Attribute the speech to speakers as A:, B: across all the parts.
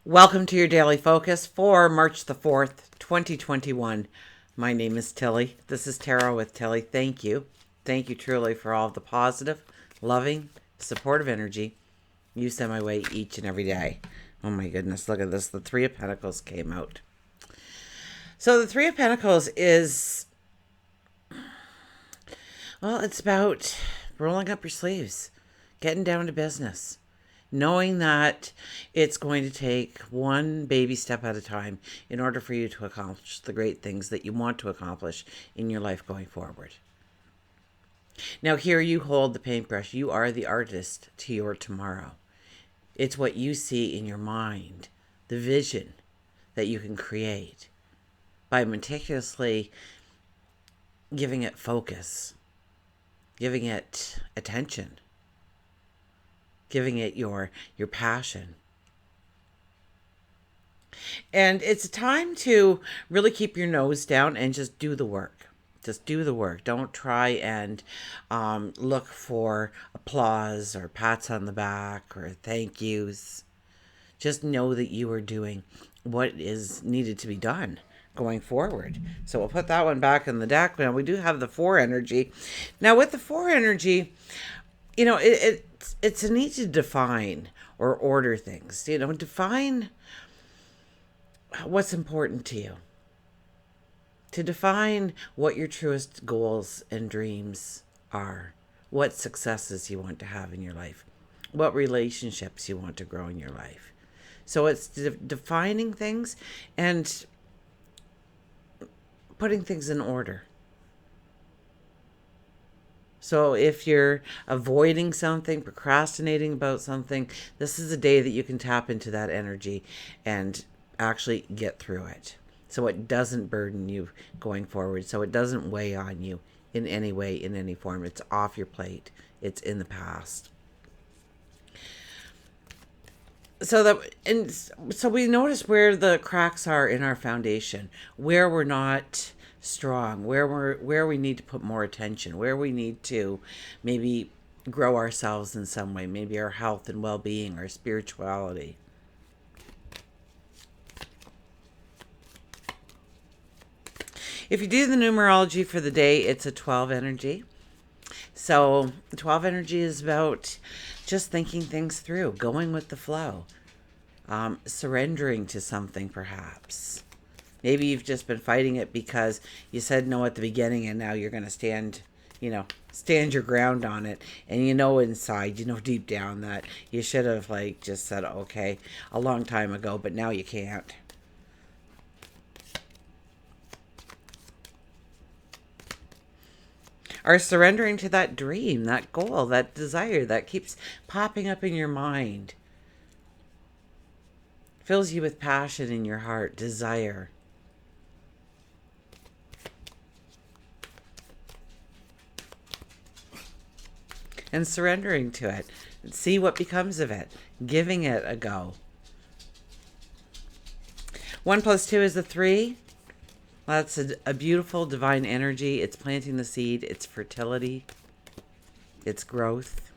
A: Welcome to your daily focus for March the 4th, 2021. My name is Tilly. This is Tarot with Tilly. Thank you. Thank you truly for all of the positive, loving, supportive energy you send my way each and every day. Oh my goodness, look at this. The Three of Pentacles came out. So the Three of Pentacles is, well, it's about rolling up your sleeves, getting down to business. Knowing that it's going to take one baby step at a time in order for you to accomplish the great things that you want to accomplish in your life going forward. Now here you hold the paintbrush. You are the artist to your tomorrow. It's what you see in your mind, the vision that you can create by meticulously giving it focus, giving it attention, giving it your passion. And it's a time to really keep your nose down and just do the work. Just do the work. Don't try and look for applause or pats on the back or thank yous. Just know that you are doing what is needed to be done going forward. So we'll put that one back in the deck. Now we do have the Four energy. Now with the Four energy, you know, it's a need to define or order things. You know, define what's important to you. To define what your truest goals and dreams are. What successes you want to have in your life. What relationships you want to grow in your life. So it's defining things and putting things in order. So if you're avoiding something, procrastinating about something, this is a day that you can tap into that energy and actually get through it. So it doesn't burden you going forward. So it doesn't weigh on you in any way, in any form. It's off your plate. It's in the past. So we notice where the cracks are in our foundation, where we're not strong, where we need to put more attention, where we need to maybe grow ourselves in some way, maybe our health and well-being, our spirituality. If you do the numerology for the day, it's a 12 energy. So 12 energy is about just thinking things through, going with the flow, surrendering to something perhaps. Maybe you've just been fighting it because you said no at the beginning and now you're going to stand your ground on it. And you know inside, you know deep down that you should have just said okay a long time ago, but now you can't. Are surrendering to that dream, that goal, that desire that keeps popping up in your mind. Fills you with passion in your heart, desire. And surrendering to it. See what becomes of it. Giving it a go. 1 + 2 is a 3. Well, that's a beautiful divine energy. It's planting the seed. It's fertility. It's growth.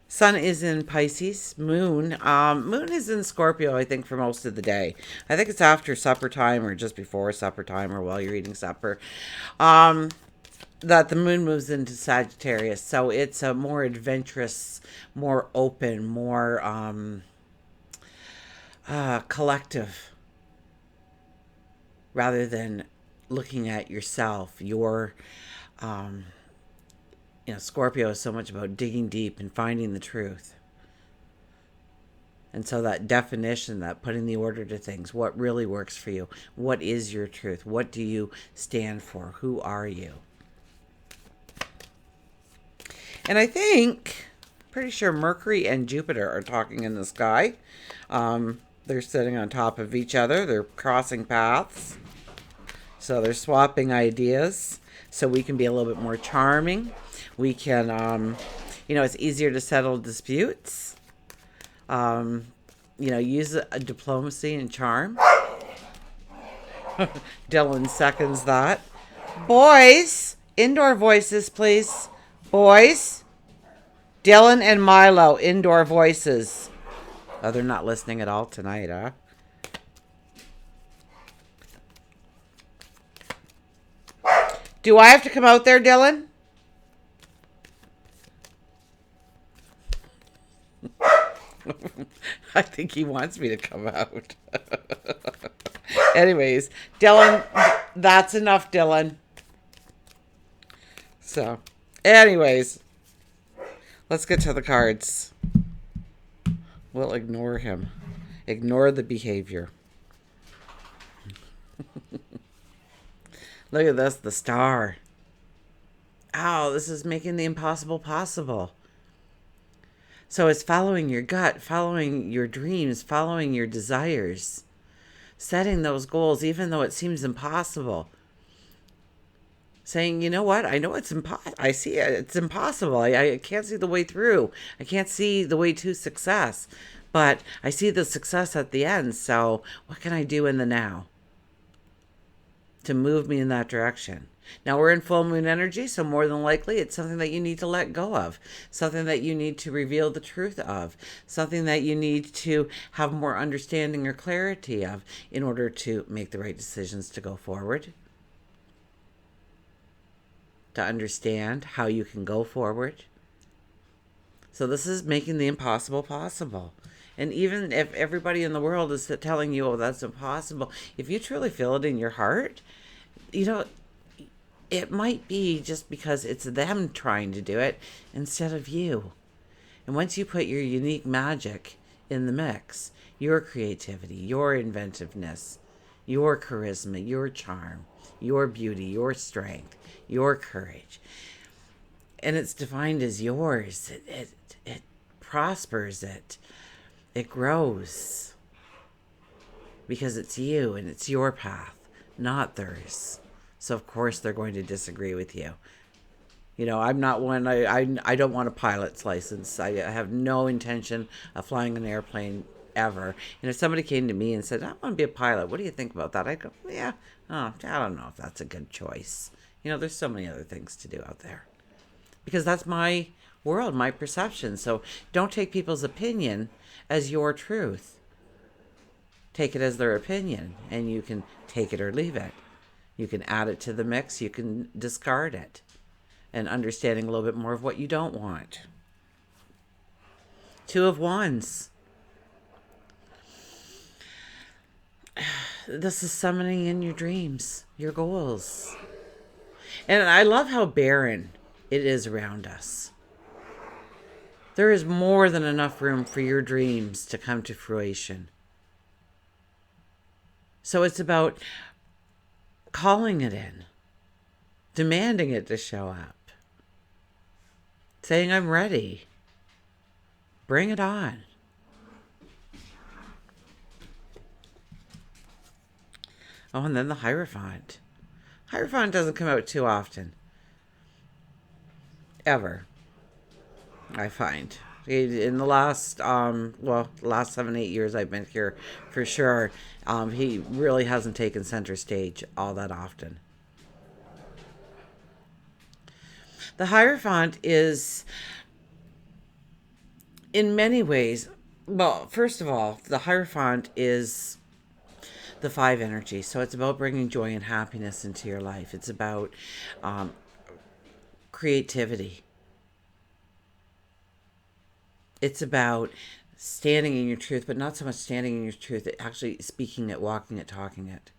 A: Sun is in Pisces. Moon is in Scorpio, I think, for most of the day. I think it's after supper time or just before supper time or while you're eating supper. That the moon moves into Sagittarius. So it's a more adventurous, more open, more collective. Rather than looking at yourself, Scorpio is so much about digging deep and finding the truth. And so that definition, that putting the order to things, what really works for you? What is your truth? What do you stand for? Who are you? And I think, pretty sure Mercury and Jupiter are talking in the sky. They're sitting on top of each other. They're crossing paths. So they're swapping ideas so we can be a little bit more charming. We can, it's easier to settle disputes. Use a diplomacy and charm. Dylan seconds that. Boys, indoor voices, please. Boys. Dylan and Milo, indoor voices. Oh, they're not listening at all tonight, huh? Do I have to come out there, Dylan? I think he wants me to come out. Anyways, Dylan, that's enough, Dylan. So, anyways, let's get to the cards. We'll ignore him. Ignore the behavior. Look at this, the star. Oh, this is making the impossible possible. So it's following your gut, following your dreams, following your desires, setting those goals, even though it seems impossible. Saying, you know what? I know it's impossible. I see it. It's impossible. I can't see the way through. I can't see the way to success. But I see the success at the end. So what can I do in the now to move me in that direction? Now we're in full moon energy, so more than likely it's something that you need to let go of, something that you need to reveal the truth of, something that you need to have more understanding or clarity of in order to make the right decisions to go forward, to understand how you can go forward. So this is making the impossible possible. And even if everybody in the world is telling you, oh, that's impossible, if you truly feel it in your heart, you know, it might be just because it's them trying to do it instead of you. And once you put your unique magic in the mix, your creativity, your inventiveness, your charisma, your charm, your beauty, your strength, your courage, and it's defined as yours, it prospers, it grows because it's you and it's your path, not theirs. So of course they're going to disagree with you. You know, I'm not one, I don't want a pilot's license. I have no intention of flying an airplane ever. And if somebody came to me and said, I want to be a pilot, what do you think about that? I'd go, yeah, oh, I don't know if that's a good choice. You know, there's so many other things to do out there. Because that's my world, my perception. So don't take people's opinion as your truth. Take it as their opinion, and you can take it or leave it. You can add it to the mix, you can discard it, and understanding a little bit more of what you don't want. Two of Wands. This is summoning in your dreams, your goals. And I love how barren it is around us. There is more than enough room for your dreams to come to fruition. So it's about calling it in, demanding it to show up, saying, I'm ready. Bring it on. Oh, and then the Hierophant. Hierophant doesn't come out too often. Ever. I find. In the last, last 7-8 years I've been here, for sure, he really hasn't taken center stage all that often. The Hierophant is, in many ways, well, first of all, the Hierophant is the 5 energy. So it's about bringing joy and happiness into your life. It's about creativity. It's about standing in your truth, but not so much standing in your truth, actually speaking it, walking it, talking it.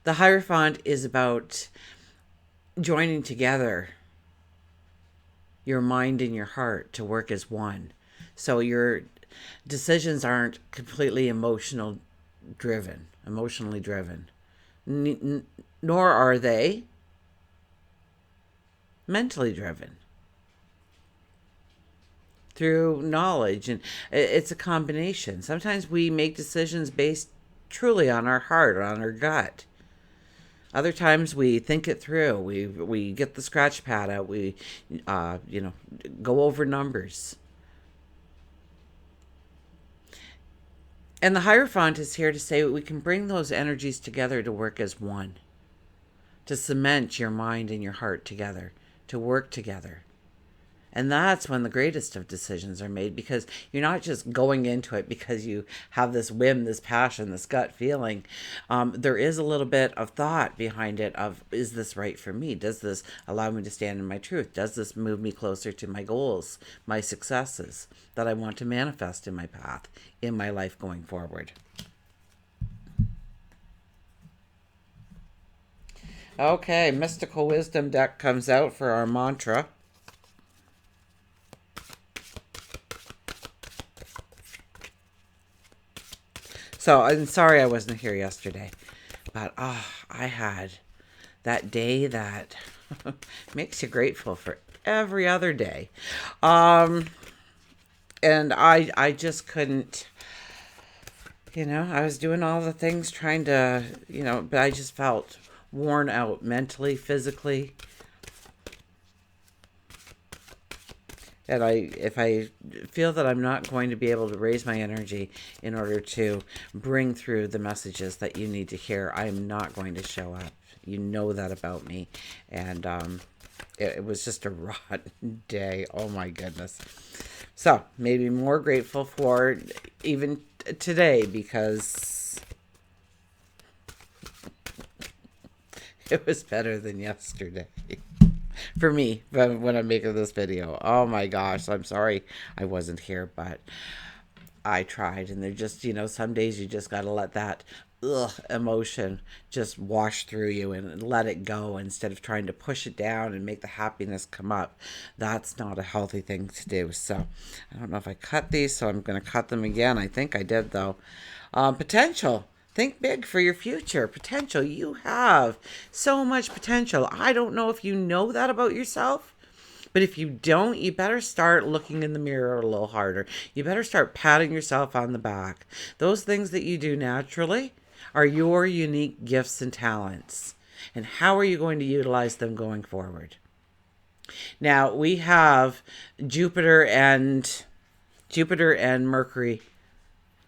A: The Hierophant is about joining together your mind and your heart to work as one. So your decisions aren't completely emotionally driven, nor are they mentally driven. Through knowledge, and it's a combination. Sometimes we make decisions based truly on our heart or on our gut. Other times we think it through. We get the scratch pad out. We go over numbers. And the Hierophant is here to say we can bring those energies together to work as one, to cement your mind and your heart together, to work together. And that's when the greatest of decisions are made, because you're not just going into it because you have this whim, this passion, this gut feeling. There is a little bit of thought behind it of, is this right for me? Does this allow me to stand in my truth? Does this move me closer to my goals, my successes that I want to manifest in my path, in my life going forward? Okay, Mystical Wisdom deck comes out for our mantra. So I'm sorry I wasn't here yesterday, but I had that day that makes you grateful for every other day. And I just couldn't, I was doing all the things trying to, but I just felt worn out mentally, physically. And if I feel that I'm not going to be able to raise my energy in order to bring through the messages that you need to hear, I'm not going to show up. You know that about me. And it was just a rotten day. Oh my goodness. So maybe more grateful for even today, because it was better than yesterday. For me, when I'm making this video. Oh my gosh, I'm sorry I wasn't here, but I tried. And they're just, some days you just got to let that emotion just wash through you and let it go, instead of trying to push it down and make the happiness come up. That's not a healthy thing to do. So I don't know if I cut these, so I'm going to cut them again. I think I did, though. Potential. Think big for your future. Potential. You have so much potential. I don't know if you know that about yourself, but if you don't, you better start looking in the mirror a little harder. You better start patting yourself on the back. Those things that you do naturally are your unique gifts and talents. And how are you going to utilize them going forward? Now, we have Jupiter and Mercury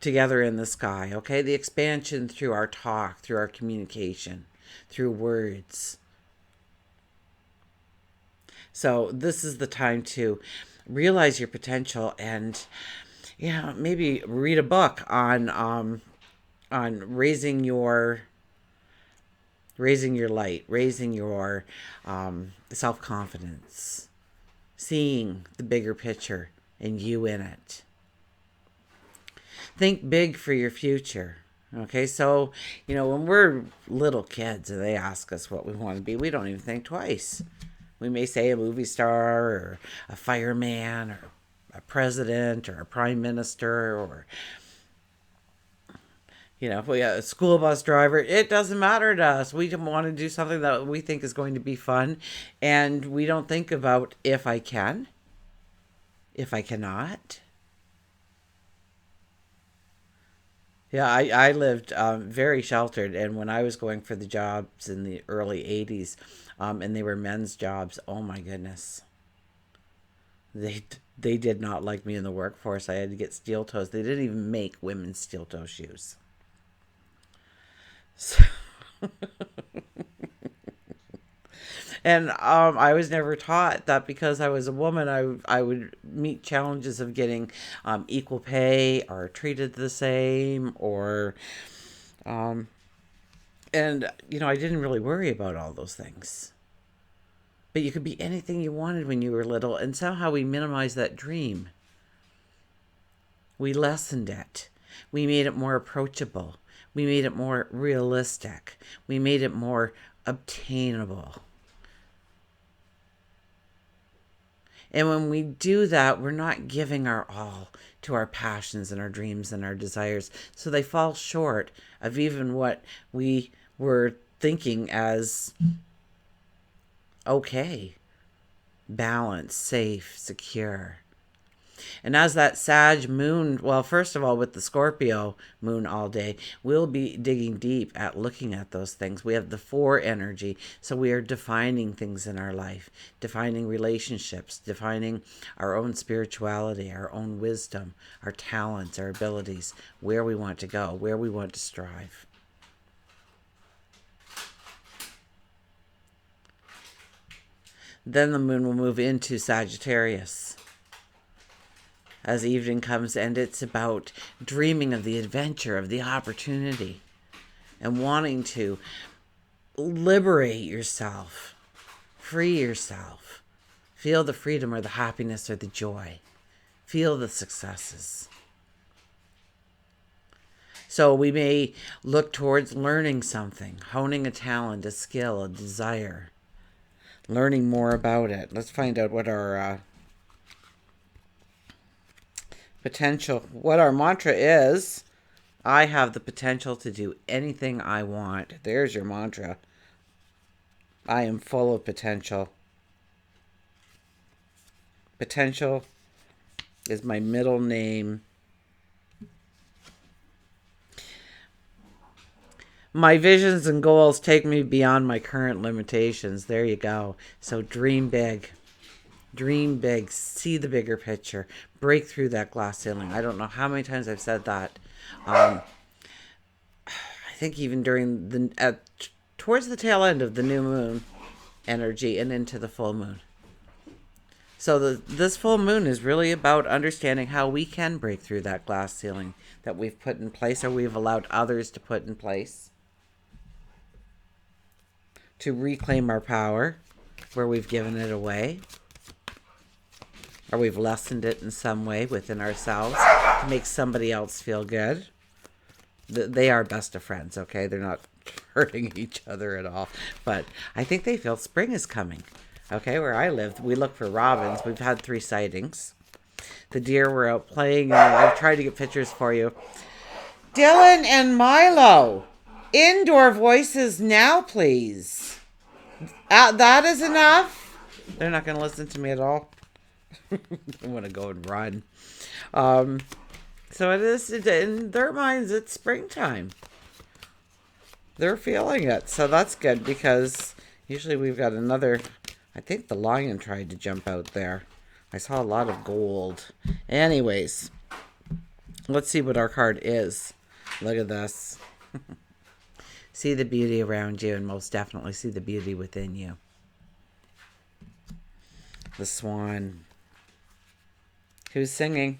A: together in the sky, okay? The expansion through our talk, through our communication, through words. So this is the time to realize your potential, and maybe read a book on raising your light, raising your self-confidence, seeing the bigger picture and you in it. Think big for your future. Okay, so, when we're little kids and they ask us what we want to be, we don't even think twice. We may say a movie star, or a fireman, or a president, or a prime minister, or, if we a school bus driver. It doesn't matter to us. We want to do something that we think is going to be fun, and we don't think about if I can, if I cannot. Yeah, I lived very sheltered, and when I was going for the jobs in the early 80s, and they were men's jobs, oh my goodness. They did not like me in the workforce. I had to get steel toes. They didn't even make women's steel toe shoes. So and I was never taught that because I was a woman, I would meet challenges of getting equal pay or treated the same, or and I didn't really worry about all those things. But you could be anything you wanted when you were little, and somehow we minimized that dream. We lessened it. We made it more approachable. We made it more realistic. We made it more obtainable. And when we do that, we're not giving our all to our passions and our dreams and our desires. So they fall short of even what we were thinking as okay, balanced, safe, secure. And as that Sag moon, well, first of all, with the Scorpio moon all day, we'll be digging deep at looking at those things. We have the 4 energy, so we are defining things in our life, defining relationships, defining our own spirituality, our own wisdom, our talents, our abilities, where we want to go, where we want to strive. Then the moon will move into Sagittarius as evening comes, and it's about dreaming of the adventure, of the opportunity, and wanting to liberate yourself, free yourself, feel the freedom or the happiness or the joy, feel the successes. So we may look towards learning something, honing a talent, a skill, a desire, learning more about it. Let's find out what our what our mantra is. I have the potential to do anything I want. There's your mantra. I am full of potential. Potential is my middle name. My visions and goals take me beyond my current limitations. There you go. So dream big. Dream big. See the bigger picture. Break through that glass ceiling. I don't know how many times I've said that. I think even during towards the tail end of the new moon energy and into the full moon. So this full moon is really about understanding how we can break through that glass ceiling that we've put in place, or we've allowed others to put in place, to reclaim our power where we've given it away, or we've lessened it in some way within ourselves to make somebody else feel good. They are best of friends, okay? They're not hurting each other at all. But I think they feel spring is coming. Okay, where I live, we look for robins. We've had 3 sightings. The deer were out playing, and I've tried to get pictures for you. Dylan and Milo, indoor voices now, please. That is enough. They're not going to listen to me at all. I want to go and run. So it is, in their minds, it's springtime. They're feeling it. So that's good, because usually we've got another, I think the lion tried to jump out there. I saw a lot of gold. Anyways, let's see what our card is. Look at this. See the beauty around you, and most definitely see the beauty within you. The swan. Who's singing?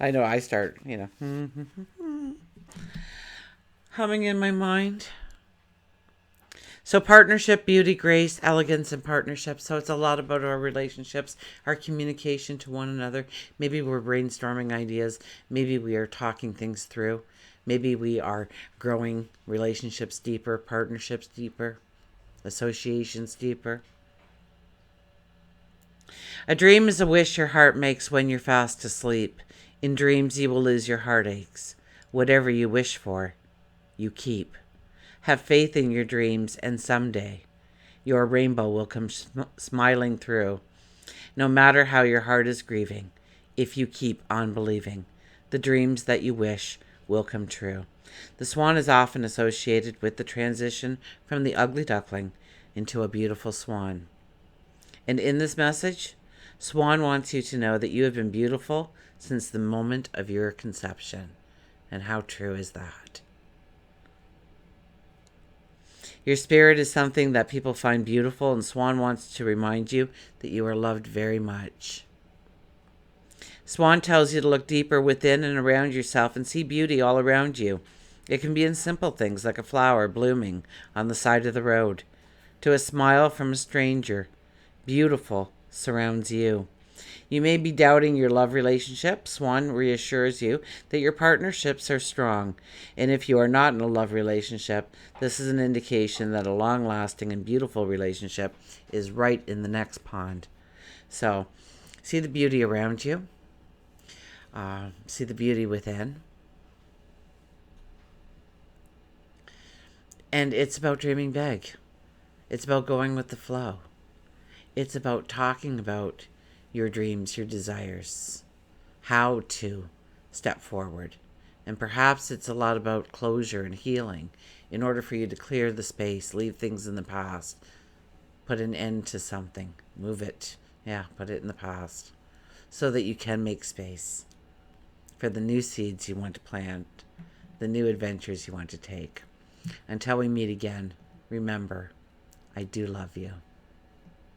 A: I know I start, humming in my mind. So partnership, beauty, grace, elegance, and partnership. So it's a lot about our relationships, our communication to one another. Maybe we're brainstorming ideas. Maybe we are talking things through. Maybe we are growing relationships deeper, partnerships deeper, associations deeper. A dream is a wish your heart makes when you're fast asleep. In dreams, you will lose your heartaches. Whatever you wish for, you keep. Have faith in your dreams, and someday your rainbow will come smiling through. No matter how your heart is grieving, if you keep on believing, the dreams that you wish will come true. The swan is often associated with the transition from the ugly duckling into a beautiful swan. And in this message, Swan wants you to know that you have been beautiful since the moment of your conception. And how true is that? Your spirit is something that people find beautiful, and Swan wants to remind you that you are loved very much. Swan tells you to look deeper within and around yourself and see beauty all around you. It can be in simple things like a flower blooming on the side of the road, to a smile from a stranger. Beautiful surrounds you. You may be doubting your love relationship. Swan reassures you that your partnerships are strong. And if you are not in a love relationship, this is an indication that a long-lasting and beautiful relationship is right in the next pond. So, see the beauty around you. See the beauty within. And it's about dreaming big. It's about going with the flow. It's about talking about your dreams, your desires, how to step forward. And perhaps it's a lot about closure and healing in order for you to clear the space, leave things in the past, put an end to something, move it. Yeah, put it in the past so that you can make space for the new seeds you want to plant, the new adventures you want to take. Until we meet again, remember, I do love you.